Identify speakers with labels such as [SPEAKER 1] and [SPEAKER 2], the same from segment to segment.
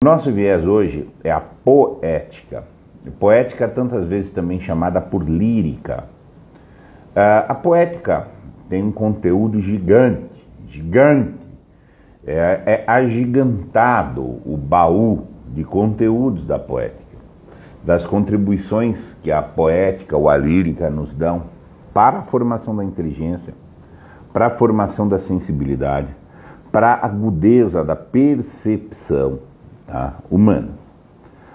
[SPEAKER 1] Nosso viés hoje é a poética. Poética tantas vezes também chamada por lírica. A poética tem um conteúdo gigante. É agigantado o baú de conteúdos da poética, das contribuições que a poética ou a lírica nos dão para a formação da inteligência, para a formação da sensibilidade, para a agudeza da percepção, humanas.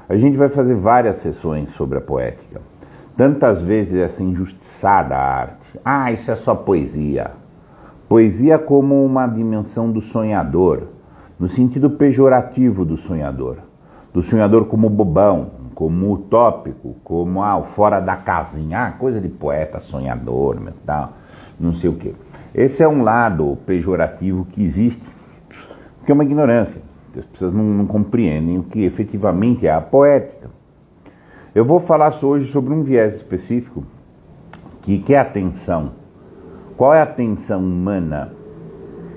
[SPEAKER 1] A gente vai fazer várias sessões sobre a poética. Tantas vezes essa injustiçada arte. Isso é só poesia. Poesia como uma dimensão do sonhador, no sentido pejorativo do sonhador como bobão, como utópico, como o fora da casinha, coisa de poeta sonhador, tal, não sei o quê. Esse é um lado pejorativo que existe, que é uma ignorância. As pessoas não compreendem o que efetivamente é a poética. Eu vou falar hoje sobre um viés específico, que é a tensão. Qual é a tensão humana,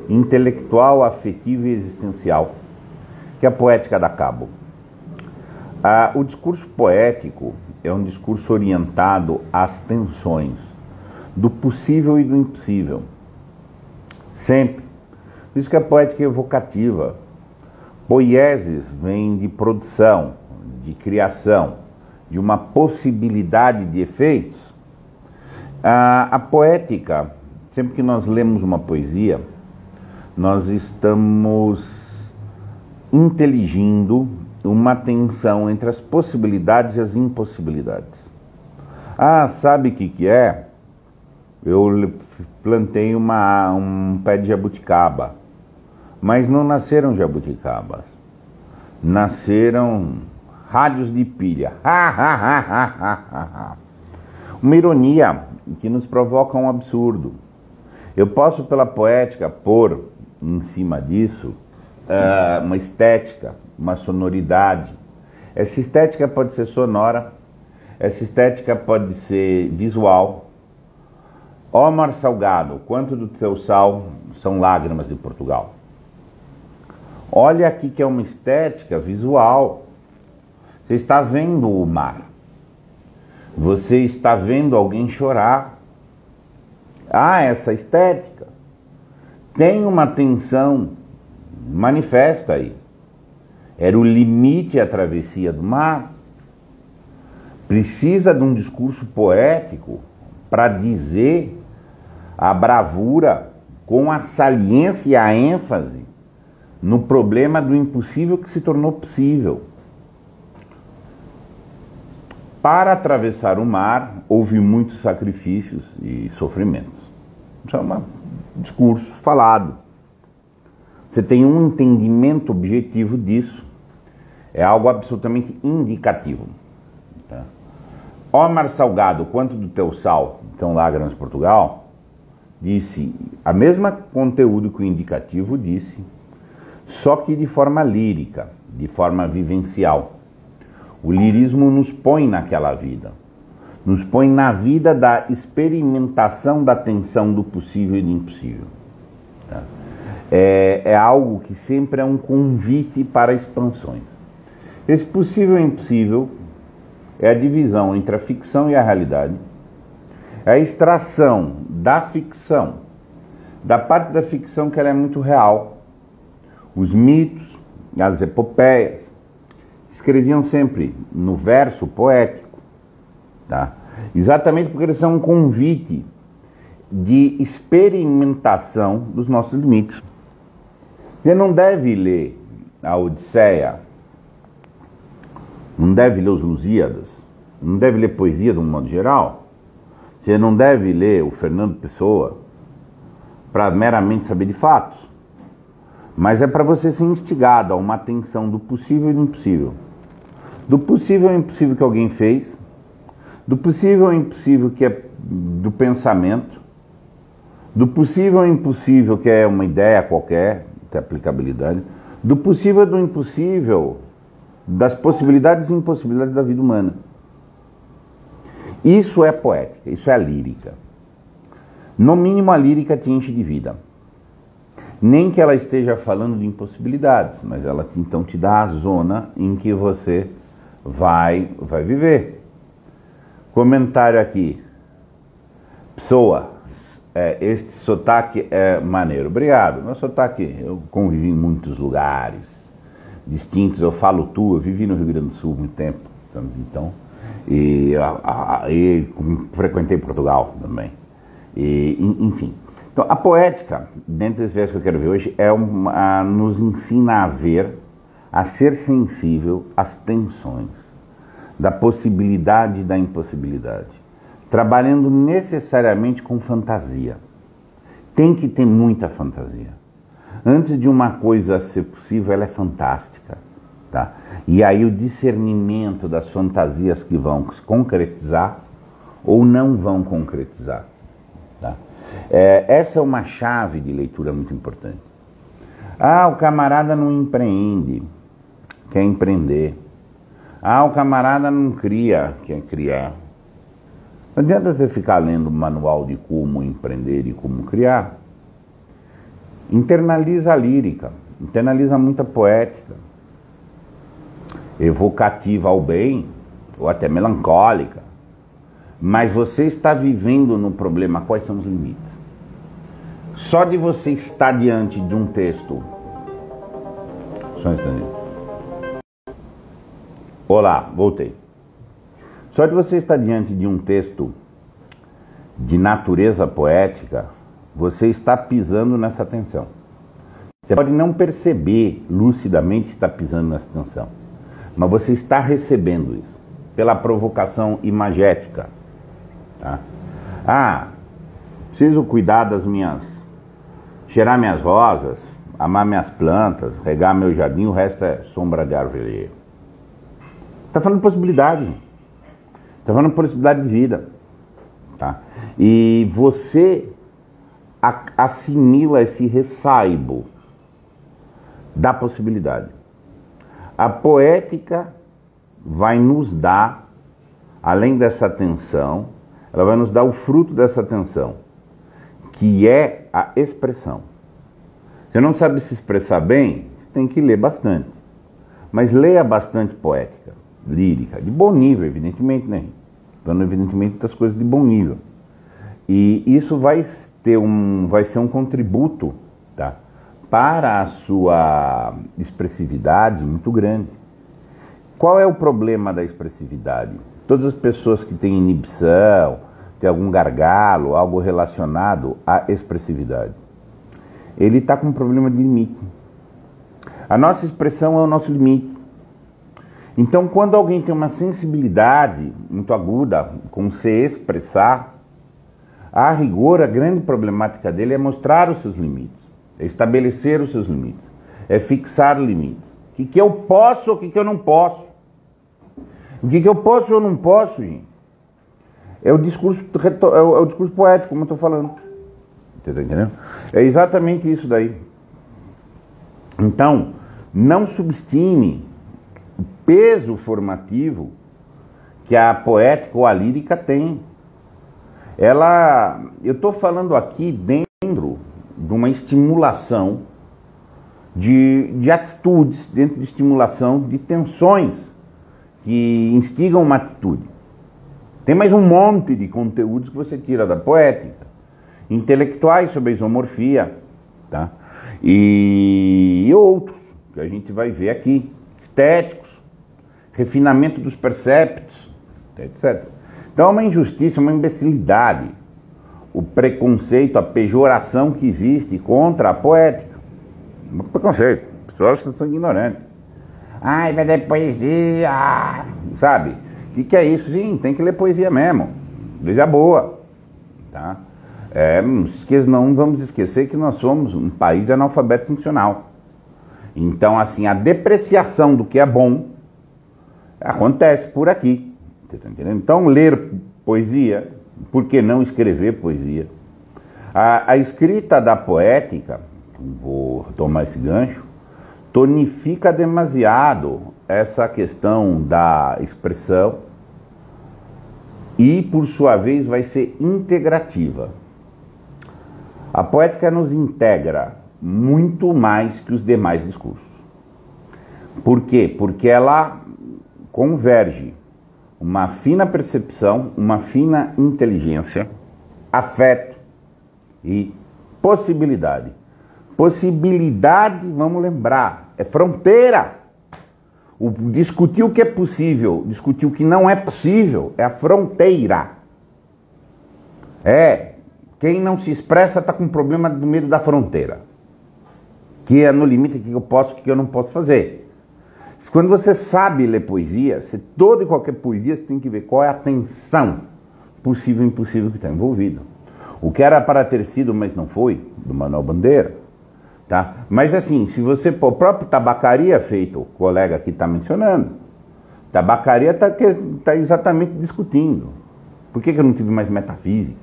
[SPEAKER 1] intelectual, afetiva e existencial, que a poética dá cabo? O discurso poético é um discurso orientado às tensões do possível e do impossível. Sempre. Por isso que a poética é evocativa. Poiesis vem de produção, de criação, de uma possibilidade de efeitos. A poética, sempre que nós lemos uma poesia, nós estamos inteligindo uma tensão entre as possibilidades e as impossibilidades. Sabe o que é? Eu plantei um pé de jabuticaba. Mas não nasceram jabuticabas, nasceram rádios de pilha. Uma ironia que nos provoca um absurdo. Eu posso, pela poética, pôr em cima disso uma estética, uma sonoridade. Essa estética pode ser sonora, essa estética pode ser visual. Ó mar salgado, quanto do teu sal são lágrimas de Portugal. Olha aqui que é uma estética visual. Você está vendo o mar. Você está vendo alguém chorar. Essa estética tem uma tensão manifesta aí. Era o limite à travessia do mar. Precisa de um discurso poético para dizer a bravura com a saliência e a ênfase no problema do impossível que se tornou possível. Para atravessar o mar, houve muitos sacrifícios e sofrimentos. Isso é um discurso falado. Você tem um entendimento objetivo disso, é algo absolutamente indicativo. Ó mar salgado, quanto do teu sal são lágrimas de Portugal, disse a mesma conteúdo que o indicativo disse, só que de forma lírica, de forma vivencial. O lirismo nos põe naquela vida, nos põe na vida da experimentação da tensão do possível e do impossível. É algo que sempre é um convite para expansões. Esse possível e impossível é a divisão entre a ficção e a realidade, é a extração da ficção, da parte da ficção que ela é muito real. Os mitos, as epopeias, escreviam sempre no verso poético, exatamente porque eles são um convite de experimentação dos nossos limites. Você não deve ler a Odisseia, não deve ler os Lusíadas, não deve ler poesia de um modo geral, você não deve ler o Fernando Pessoa para meramente saber de fatos, mas é para você ser instigado a uma tensão do possível e do impossível. Do possível e impossível que alguém fez, do possível e impossível que é do pensamento, do possível e impossível que é uma ideia qualquer, tem aplicabilidade, do possível e do impossível, das possibilidades e impossibilidades da vida humana. Isso é poética, isso é a lírica. No mínimo a lírica te enche de vida. Nem que ela esteja falando de impossibilidades, mas ela então te dá a zona em que você vai viver. Comentário aqui. Pessoa, este sotaque é maneiro. Obrigado. Meu sotaque, eu convivi em muitos lugares distintos. Eu falo tu, eu vivi no Rio Grande do Sul muito tempo. Então, e frequentei Portugal também. Enfim. Então, a poética, dentro desse verso que eu quero ver hoje, nos ensina a ser sensível às tensões, da possibilidade e da impossibilidade, trabalhando necessariamente com fantasia. Tem que ter muita fantasia. Antes de uma coisa ser possível, ela é fantástica. Tá? E aí o discernimento das fantasias que vão se concretizar ou não vão concretizar. Tá? Essa é uma chave de leitura muito importante. O camarada não empreende, quer empreender. O camarada não cria, quer criar. Não adianta você ficar lendo manual de como empreender e como criar. Internaliza a lírica, internaliza muita poética, evocativa ao bem, ou até melancólica. Mas você está vivendo no problema, quais são os limites? Só de você estar diante de um texto. Só um instante. Olá, voltei. Só de você estar diante de um texto de natureza poética, você está pisando nessa tensão. Você pode não perceber lucidamente que está pisando nessa tensão, mas você está recebendo isso pela provocação imagética. Tá? Preciso cuidar das cheirar minhas rosas, amar minhas plantas, regar meu jardim, o resto é sombra de árvore. Está falando de possibilidade. Está falando de possibilidade de vida. Tá? E você assimila esse ressaibo da possibilidade. A poética vai nos dar, além dessa tensão, ela vai nos dar o fruto dessa tensão, que é a expressão. Você não sabe se expressar bem, tem que ler bastante. Mas leia bastante poética, lírica, de bom nível, evidentemente, né? Falando evidentemente das coisas de bom nível. E isso vai ser um contributo, tá, para a sua expressividade muito grande. Qual é o problema da expressividade? Todas as pessoas que têm inibição, têm algum gargalo, algo relacionado à expressividade, ele está com um problema de limite. A nossa expressão é o nosso limite. Então, quando alguém tem uma sensibilidade muito aguda com se expressar, a rigor, a grande problemática dele é mostrar os seus limites, é estabelecer os seus limites, é fixar limites. O que eu posso ou o que eu não posso? O que eu posso ou não posso, gente? É o discurso poético, como eu estou falando. Você está entendendo? É exatamente isso daí. Então, não subestime o peso formativo que a poética ou a lírica tem. Eu estou falando aqui dentro de uma estimulação de atitudes, dentro de estimulação de tensões que instigam uma atitude. Tem mais um monte de conteúdos que você tira da poética, intelectuais sobre a isomorfia, tá? E outros que a gente vai ver aqui, estéticos, refinamento dos perceptos, etc. Então é uma injustiça, uma imbecilidade o preconceito, a pejoração que existe contra a poética. Um preconceito, as pessoas são ignorantes. Ai, vai ler poesia, sabe? O que é isso? Sim, tem que ler poesia mesmo, poesia boa, tá? Não vamos esquecer que nós somos um país de analfabeto funcional. Então, assim, a depreciação do que é bom acontece por aqui. Você tá entendendo? Então, ler poesia, por que não escrever poesia? A escrita da poética, vou tomar esse gancho, tonifica demasiado essa questão da expressão e, por sua vez, vai ser integrativa. A poética nos integra muito mais que os demais discursos. Por quê? Porque ela converge uma fina percepção, uma fina inteligência, afeto e possibilidade. Possibilidade, vamos lembrar, é fronteira. Discutir o que é possível, discutir o que não é possível, é a fronteira. Quem não se expressa está com problema do medo da fronteira. Que é no limite que eu posso, que eu não posso fazer. Quando você sabe ler poesia, toda e qualquer poesia, você tem que ver qual é a tensão possível e impossível que está envolvido. O que era para ter sido, mas não foi, do Manuel Bandeira. Tá? Mas assim, se você, o próprio Tabacaria feito, o colega aqui está mencionando, Tabacaria está exatamente discutindo. Por que eu não tive mais metafísica?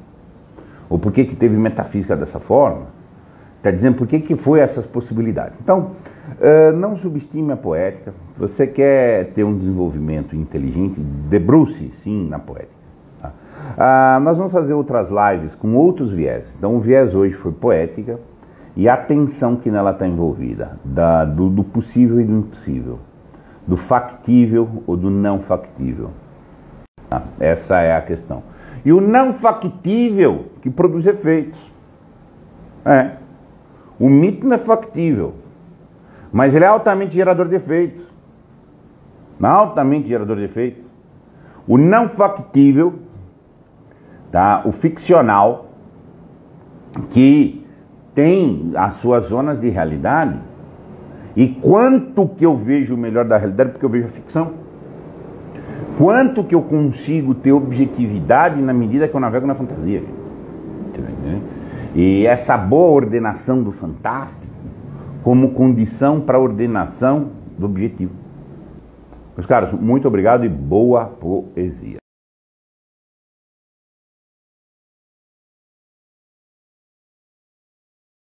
[SPEAKER 1] Ou por que teve metafísica dessa forma? Está dizendo por que foi essas possibilidades. Então, não subestime a poética. Você quer ter um desenvolvimento inteligente, debruce sim na poética. Tá? Nós vamos fazer outras lives com outros viés. Então o viés hoje foi poética e a tensão que nela está envolvida, do possível e do impossível, do factível ou do não factível. Tá? Essa é a questão. E o não factível que produz efeitos. O mito não é factível, mas ele é altamente gerador de efeitos. Altamente gerador de efeitos. O não factível, tá? O ficcional, que tem as suas zonas de realidade, e quanto que eu vejo o melhor da realidade porque eu vejo a ficção. Quanto que eu consigo ter objetividade na medida que eu navego na fantasia. E essa boa ordenação do fantástico como condição para a ordenação do objetivo. Meus caros, muito obrigado e boa poesia.